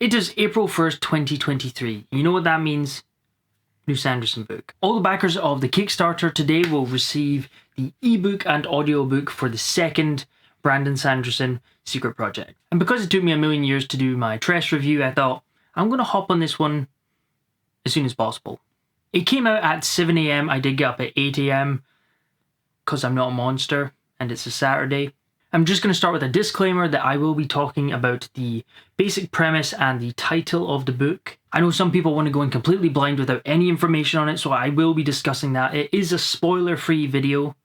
It is April 1st, 2023. You know what that means? New Sanderson book. All the backers of the Kickstarter today will receive the ebook and audiobook for the second Brandon Sanderson secret project. And because it took me a million years to do my Tress review, I thought I'm going to hop on this one as soon as possible. It came out at 7 AM. I did get up at 8 AM because I'm not a monster and it's a Saturday. I'm just going to start with a disclaimer that I will be talking about the basic premise and the title of the book. I know some people want to go in completely blind without any information on it, so I will be discussing that. It is a spoiler-free video,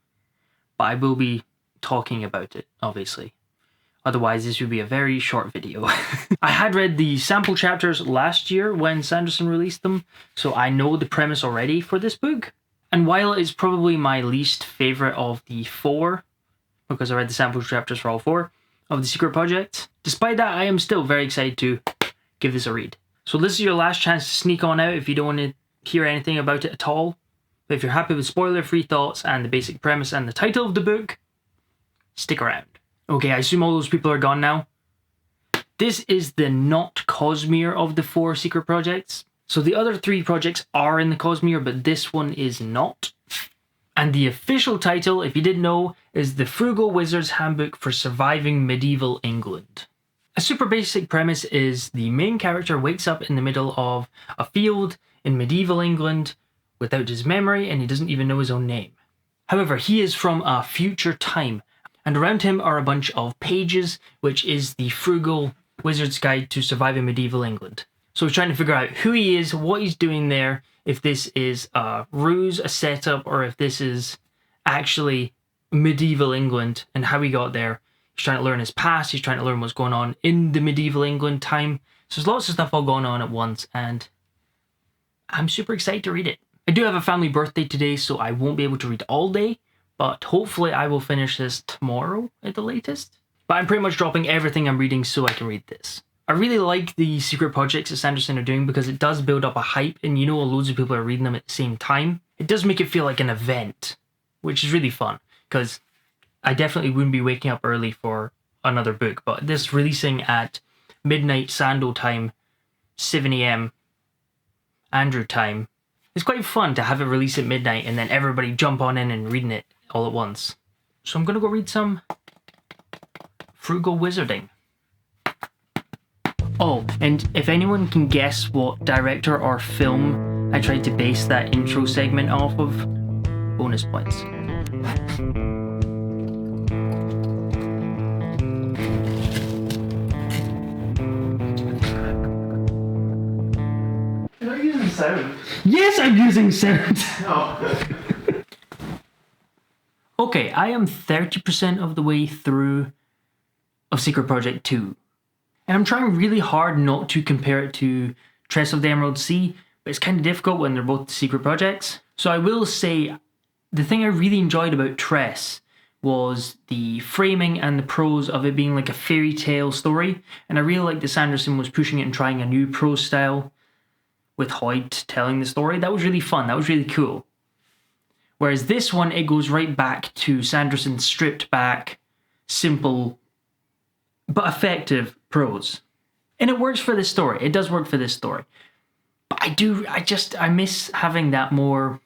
but I will be talking about it, obviously. Otherwise, this would be a very short video. I had read the sample chapters last year when Sanderson released them, so I know the premise already for this book. And while it is probably my least favourite of the four, because I read the sample chapters for all four of the secret project, despite that, I am still very excited to give this a read. So this is your last chance to sneak on out if you don't want to hear anything about it at all. But if you're happy with spoiler-free thoughts and the basic premise and the title of the book, stick around. Okay, I assume all those people are gone now. This is the not Cosmere of the four secret projects. So the other three projects are in the Cosmere, but this one is not. And the official title, if you didn't know, is The Frugal Wizard's Handbook for Surviving Medieval England. A super basic premise is the main character wakes up in the middle of a field in medieval England without his memory, and he doesn't even know his own name. However, he is from a future time, and around him are a bunch of pages, which is the Frugal Wizard's Guide to Surviving Medieval England. So he's trying to figure out who he is, what he's doing there, if this is a ruse, a setup, or if this is actually medieval England and how he got there. He's trying to learn his past, he's trying to learn what's going on in the medieval England time. So there's lots of stuff all going on at once, and I'm super excited to read it. I do have a family birthday today, so I won't be able to read all day, but hopefully I will finish this tomorrow at the latest. But I'm pretty much dropping everything I'm reading so I can read this. I really like the secret projects that Sanderson are doing because it does build up a hype, and you know loads of people are reading them at the same time. It does make it feel like an event, which is really fun, because I definitely wouldn't be waking up early for another book, but this releasing at midnight Sando time, 7 AM Andrew time, it's quite fun to have it release at midnight and then everybody jump on in and reading it all at once. So I'm going to go read some Frugal Wizarding. Oh, and if anyone can guess what director or film I tried to base that intro segment off of, bonus points. You're not using sound. Yes, I'm using sound! Oh. Okay, I am 30% of the way through of Secret Project 2. And I'm trying really hard not to compare it to Tress of the Emerald Sea, but it's kind of difficult when they're both secret projects. So I will say, the thing I really enjoyed about Tress was the framing and the prose of it being like a fairy tale story. And I really liked that Sanderson was pushing it and trying a new prose style with Hoyt telling the story. That was really fun, that was really cool. Whereas this one, it goes right back to Sanderson's stripped back, simple, but effective prose. And it works for this story. It does work for this story. But I miss having that more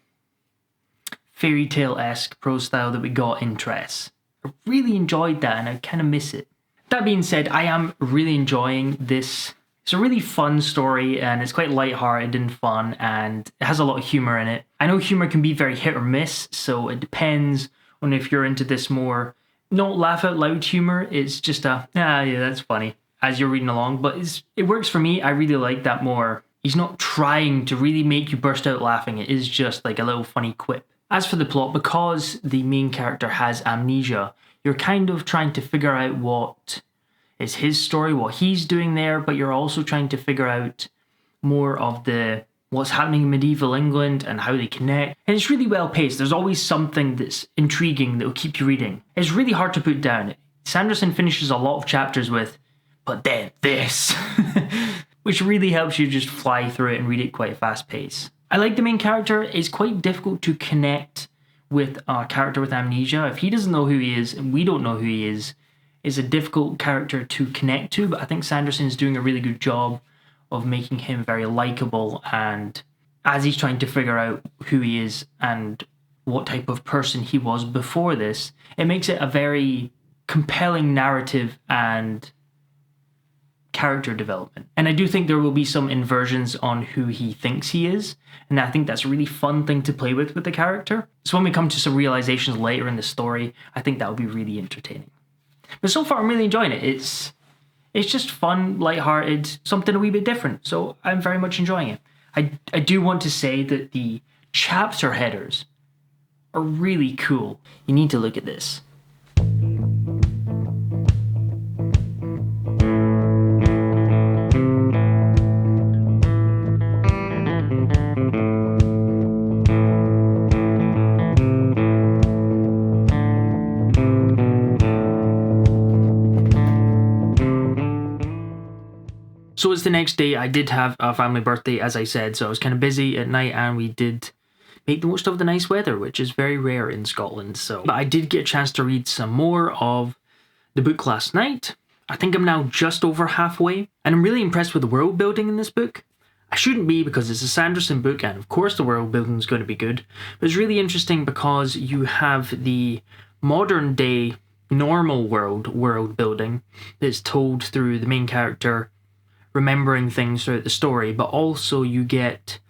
fairy tale-esque prose style that we got in Tress. I really enjoyed that and I kind of miss it. That being said, I am really enjoying this. It's a really fun story and it's quite lighthearted and fun and it has a lot of humour in it. I know humour can be very hit or miss, so it depends on if you're into this more not laugh out loud humor. It's just yeah, that's funny as you're reading along, but it works for me. I really like that more. He's not trying to really make you burst out laughing. It is just like a little funny quip. As for the plot, because the main character has amnesia, you're kind of trying to figure out what is his story, what he's doing there, but you're also trying to figure out more of what's happening in medieval England and how they connect. And it's really well paced. There's always something that's intriguing that will keep you reading. It's really hard to put down. Sanderson finishes a lot of chapters with, but then this, which really helps you just fly through it and read it quite fast pace. I like the main character. It's quite difficult to connect with a character with amnesia. If he doesn't know who he is and we don't know who he is a difficult character to connect to, but I think Sanderson is doing a really good job of making him very likable, and as he's trying to figure out who he is and what type of person he was before this, it makes it a very compelling narrative and character development. And I do think there will be some inversions on who he thinks he is, and I think that's a really fun thing to play with the character. So when we come to some realizations later in the story, I think that will be really entertaining. But so far I'm really enjoying it. It's just fun, lighthearted, something a wee bit different. So I'm very much enjoying it. I do want to say that the chapter headers are really cool. You need to look at this. So it's the next day. I did have a family birthday, as I said, so I was kind of busy at night, and we did make the most of the nice weather, which is very rare in Scotland. But I did get a chance to read some more of the book last night. I think I'm now just over halfway, and I'm really impressed with the world building in this book. I shouldn't be, because it's a Sanderson book, and of course the world building is going to be good, but it's really interesting because you have the modern day normal world building that's told through the main character remembering things throughout the story, but also you get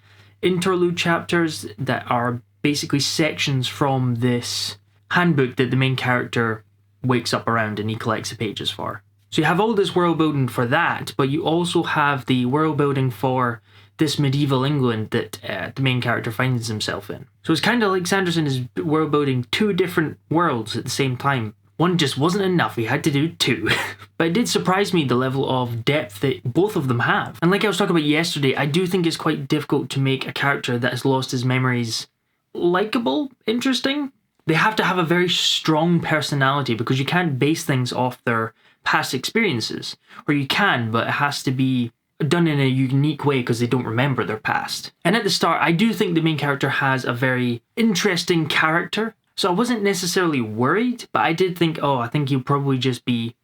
interlude chapters that are basically sections from this handbook that the main character wakes up around and he collects the pages for. So you have all this world building for that, but you also have the world building for this medieval England that the main character finds himself in. So it's kind of like Sanderson is world building two different worlds at the same time. One just wasn't enough, he had to do two. But it did surprise me the level of depth that both of them have. And like I was talking about yesterday, I do think it's quite difficult to make a character that has lost his memories likable, interesting. They have to have a very strong personality, because you can't base things off their past experiences. Or you can, but it has to be done in a unique way because they don't remember their past. And at the start, I do think the main character has a very interesting character. So I wasn't necessarily worried, but I did think, I think he'll probably just be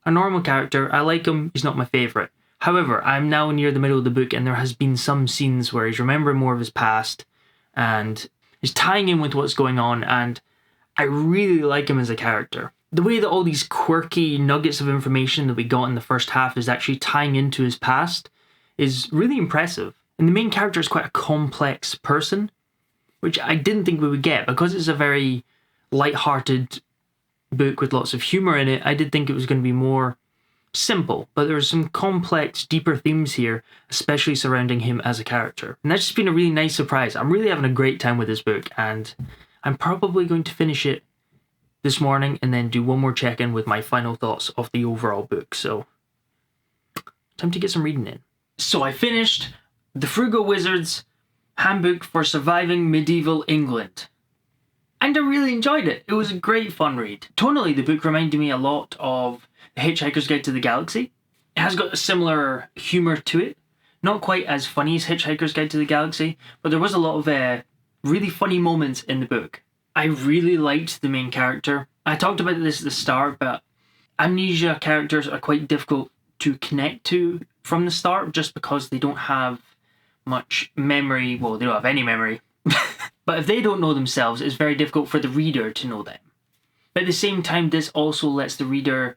a normal character. I like him, he's not my favourite. However, I'm now near the middle of the book, and there has been some scenes where he's remembering more of his past and he's tying in with what's going on, and I really like him as a character. The way that all these quirky nuggets of information that we got in the first half is actually tying into his past is really impressive. And the main character is quite a complex person, which I didn't think we would get. Because it's a very light-hearted book with lots of humour in it, I did think it was going to be more simple. But there's some complex, deeper themes here, especially surrounding him as a character. And that's just been a really nice surprise. I'm really having a great time with this book, and I'm probably going to finish it this morning and then do one more check-in with my final thoughts of the overall book. So, time to get some reading in. So I finished The Frugal Wizard's Handbook for Surviving Medieval England, and I really enjoyed it. It was a great fun read. Tonally, the book reminded me a lot of The Hitchhiker's Guide to the Galaxy. It has got a similar humour to it. Not quite as funny as Hitchhiker's Guide to the Galaxy, but there was a lot of really funny moments in the book. I really liked the main character. I talked about this at the start, but amnesia characters are quite difficult to connect to from the start, just because they don't have much memory. Well, they don't have any memory. But if they don't know themselves, it's very difficult for the reader to know them. But at the same time, this also lets the reader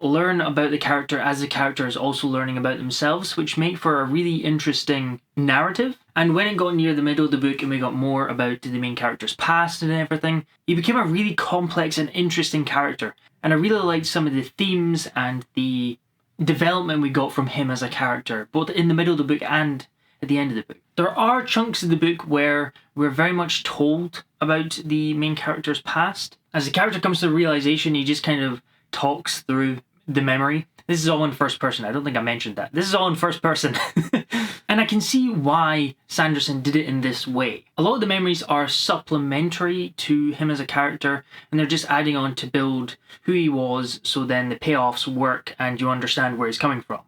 learn about the character as the character is also learning about themselves, which make for a really interesting narrative. And when it got near the middle of the book and we got more about the main character's past and everything, he became a really complex and interesting character. And I really liked some of the themes and the development we got from him as a character, both in the middle of the book and at the end of the book. There are chunks of the book where we're very much told about the main character's past. As the character comes to the realization, he just kind of talks through the memory. This is all in first person. I don't think I mentioned that. This is all in first person. And I can see why Sanderson did it in this way. A lot of the memories are supplementary to him as a character, and they're just adding on to build who he was, so then the payoffs work and you understand where he's coming from.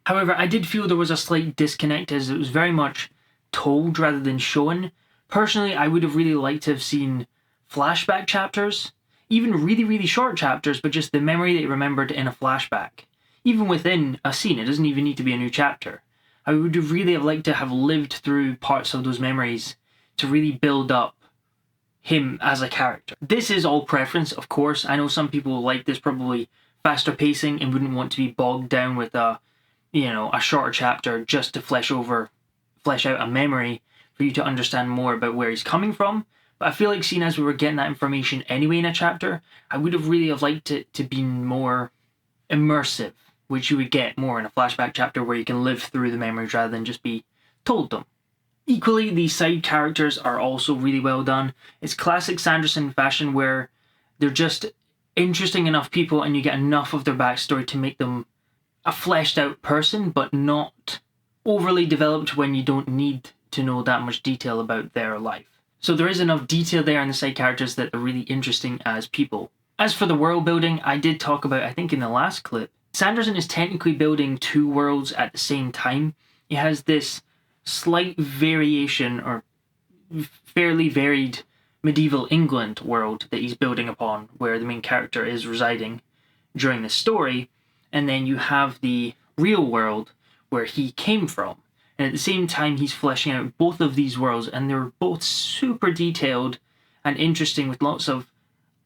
However, I did feel there was a slight disconnect, as it was very much told rather than shown. Personally, I would have really liked to have seen flashback chapters, even really, really short chapters, but just the memory that he remembered in a flashback. even within a scene. It doesn't even need to be a new chapter. I would have really liked to have lived through parts of those memories to really build up him as a character. This is all preference, of course. I know some people like this probably faster pacing and wouldn't want to be bogged down with a shorter chapter just to flesh out a memory for you to understand more about where he's coming from. But I feel like seeing as we were getting that information anyway in a chapter, I would have really have liked it to be more immersive, which you would get more in a flashback chapter where you can live through the memories rather than just be told them. Equally, these side characters are also really well done. It's classic Sanderson fashion where they're just interesting enough people and you get enough of their backstory to make them a fleshed out person, but not overly developed when you don't need to know that much detail about their life. So there is enough detail there in the side characters that are really interesting as people. As for the world building, I did talk about, I think in the last clip, Sanderson is technically building two worlds at the same time. He has this slight variation or fairly varied medieval England world that he's building upon, where the main character is residing during the story, and then you have the real world where he came from. And at the same time, he's fleshing out both of these worlds, and they're both super detailed and interesting with lots of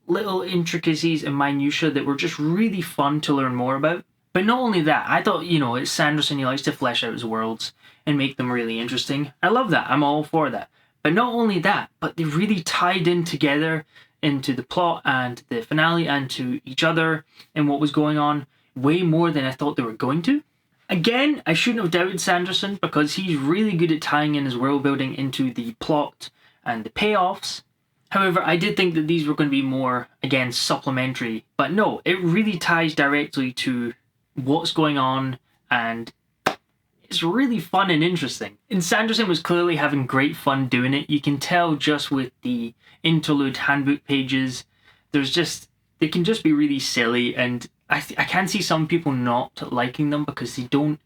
little intricacies and minutiae that were just really fun to learn more about. But not only that, I thought, it's Sanderson, he likes to flesh out his worlds and make them really interesting. I love that, I'm all for that. But not only that, but they really tied in together into the plot and the finale and to each other and what was going on way more than I thought they were going to. Again, I shouldn't have doubted Sanderson because he's really good at tying in his world building into the plot and the payoffs. However, I did think that these were going to be more, again, supplementary. But no, it really ties directly to what's going on, and it's really fun and interesting. And Sanderson was clearly having great fun doing it. You can tell just with the Interlude handbook pages. They can just be really silly, and I can see some people not liking them because they don't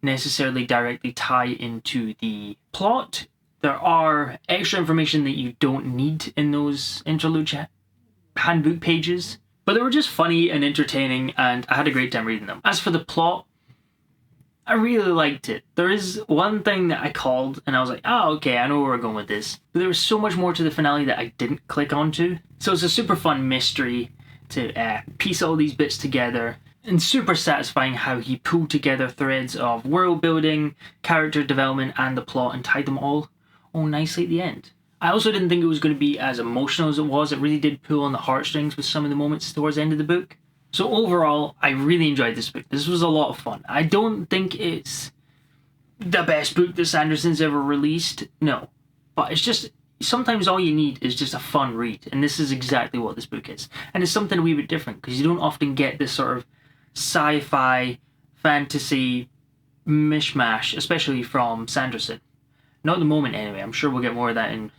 necessarily directly tie into the plot. There are extra information that you don't need in those Interlude handbook pages, but they were just funny and entertaining, and I had a great time reading them. As for the plot, I really liked it. There is one thing that I called, and I was like, oh, okay, I know where we're going with this. But there was so much more to the finale that I didn't click onto. So it's a super fun mystery to piece all these bits together, and super satisfying how he pulled together threads of world building, character development, and the plot and tied them all nicely at the end. I also didn't think it was going to be as emotional as it was. It really did pull on the heartstrings with some of the moments towards the end of the book. So overall, I really enjoyed this book. This was a lot of fun. I don't think it's the best book that Sanderson's ever released, no. But it's just, sometimes all you need is just a fun read, and this is exactly what this book is. And it's something a wee bit different, because you don't often get this sort of sci-fi, fantasy mishmash, especially from Sanderson. Not at the moment anyway. I'm sure we'll get more of that in,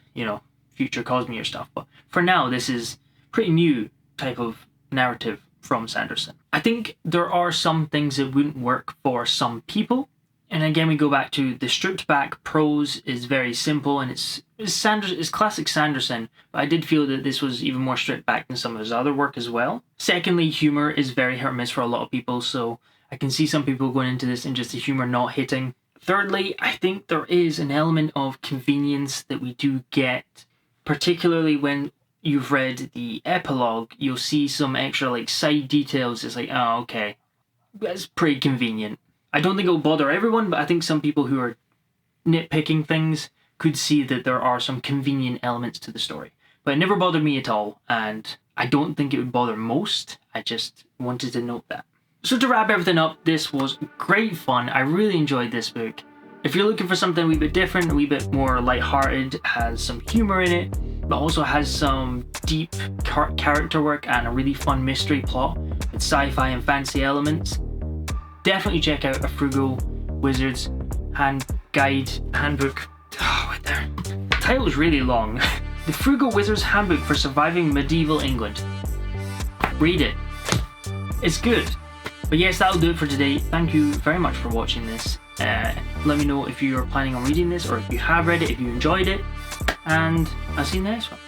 future Cosmere stuff. But for now, this is pretty new type of narrative from Sanderson. I think there are some things that wouldn't work for some people. And again, we go back to the stripped back prose is very simple, and it's classic Sanderson, but I did feel that this was even more stripped back than some of his other work as well. Secondly, humor is very hit or miss for a lot of people, so I can see some people going into this and just the humor not hitting. Thirdly, I think there is an element of convenience that we do get, particularly when you've read the epilogue. You'll see some extra side details. It's like, oh, okay, that's pretty convenient. I don't think it'll bother everyone, but I think some people who are nitpicking things could see that there are some convenient elements to the story. But it never bothered me at all, and I don't think it would bother most. I just wanted to note that. So to wrap everything up, this was great fun. I really enjoyed this book. If you're looking for something a wee bit different, a wee bit more lighthearted, has some humor in it, but also has some deep character work and a really fun mystery plot with sci-fi and fancy elements, definitely check out A Frugal Wizard's Handbook. Oh, wait there. The title is really long. The Frugal Wizard's Handbook for Surviving Medieval England. Read it. It's good. But yes, that'll do it for today. Thank you very much for watching this. Let me know if you're planning on reading this, or if you have read it, if you enjoyed it. And I'll see you in the next one.